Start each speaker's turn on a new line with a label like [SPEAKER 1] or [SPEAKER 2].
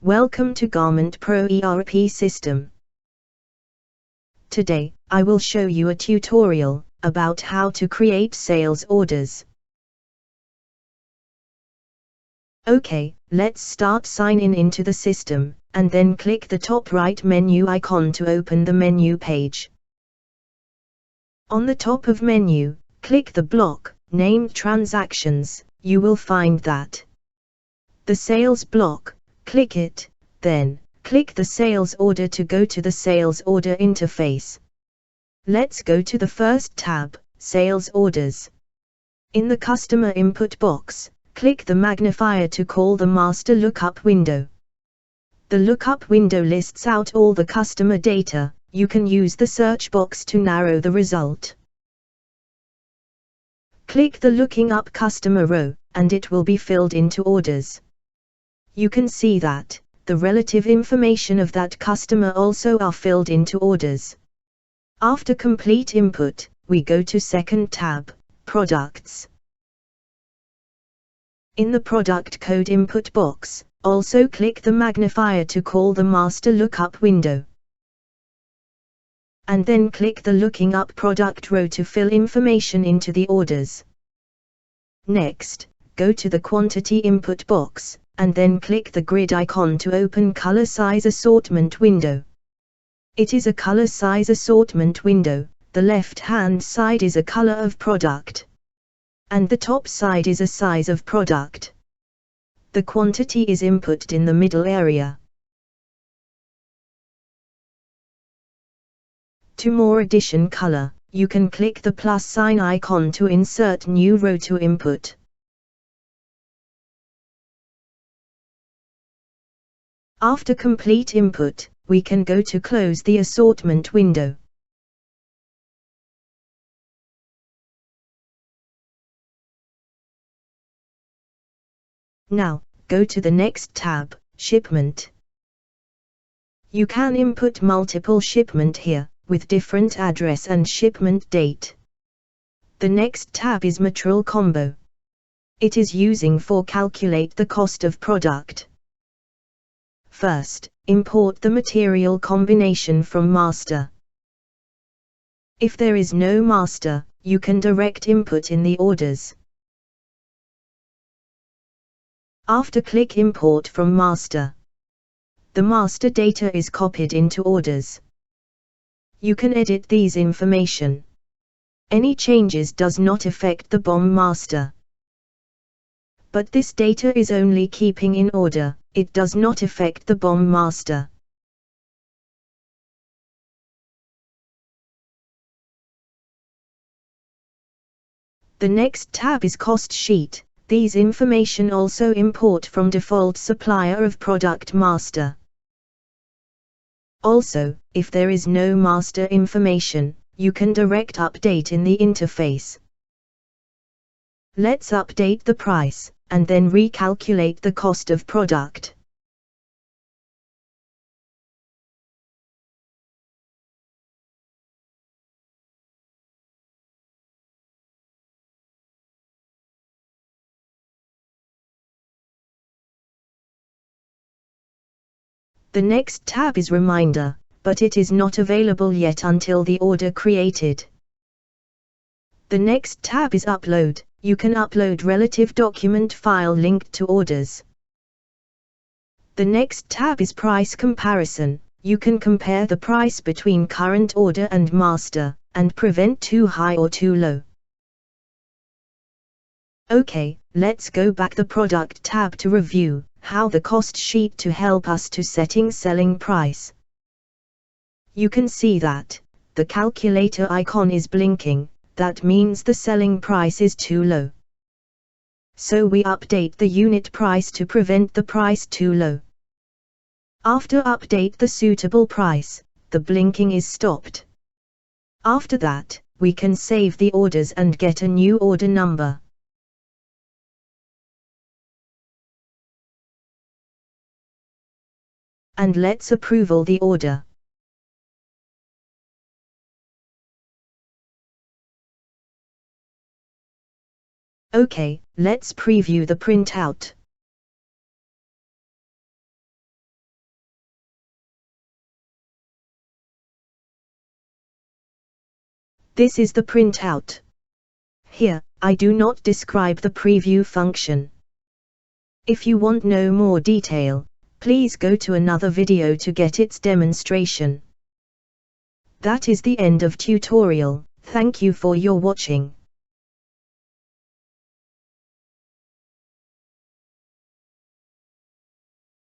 [SPEAKER 1] Welcome to Garment Pro ERP system. Today, I will show you a tutorial about how to create sales orders. Okay, let's start. Sign in into the system, and then click the top right menu icon to open the menu page. On the top of menu, click the block named Transactions. You will find that the Sales block. Click it, then click the sales order to go to the sales order interface. Let's go to the first tab, Sales Orders. In the customer input box, click the magnifier to call the master lookup window. The lookup window lists out all the customer data. You can use the search box to narrow the result. Click the Looking Up Customer row, and it will be filled into orders. You can see that the relative information of that customer also are filled into orders. After complete input, we go to second tab, Products. In the product code input box, also click the magnifier to call the master lookup window. And then click the Looking Up Product row to fill information into the orders. Next, go to the quantity input box, and then click the grid icon to open Color Size Assortment window. It is a color size assortment window. The left-hand side is a color of product, and the top side is a size of product. The quantity is inputted in the middle area. To more addition color, you can click the plus sign icon to insert new row to input. After complete input, we can go to close the assortment window. Now, go to the next tab, Shipment. You can input multiple shipment here, with different address and shipment date. The next tab is Material Combo. It is using for calculate the cost of product. First, import the material combination from master. If there is no master, you can direct input in the orders. After click Import from master. The master data is copied into orders. You can edit these information. Any changes does not affect the BOM master. But this data is only keeping in order. It does not affect the BOM master. The next tab is Cost Sheet. These information also import from default supplier of product master. Also, if there is no master information, you can direct update in the interface. Let's update the price, and then recalculate the cost of product. The next tab is Reminder, but it is not available yet until the order created. The next tab is Upload. You can upload relative document file linked to orders. The next tab is Price Comparison. You can compare the price between current order and master, and prevent too high or too low. Okay, let's go back the Product tab to review how the cost sheet to help us to setting selling price. You can see that the calculator icon is blinking. That means the selling price is too low. So we update the unit price to prevent the price too low. After update the suitable price, the blinking is stopped. After that, we can save the orders and get a new order number. And let's approval the order. Okay, let's preview the printout. This is the printout. Here, I do not describe the preview function. If you want no more detail, please go to another video to get its demonstration. That is the end of tutorial. Thank you for your watching.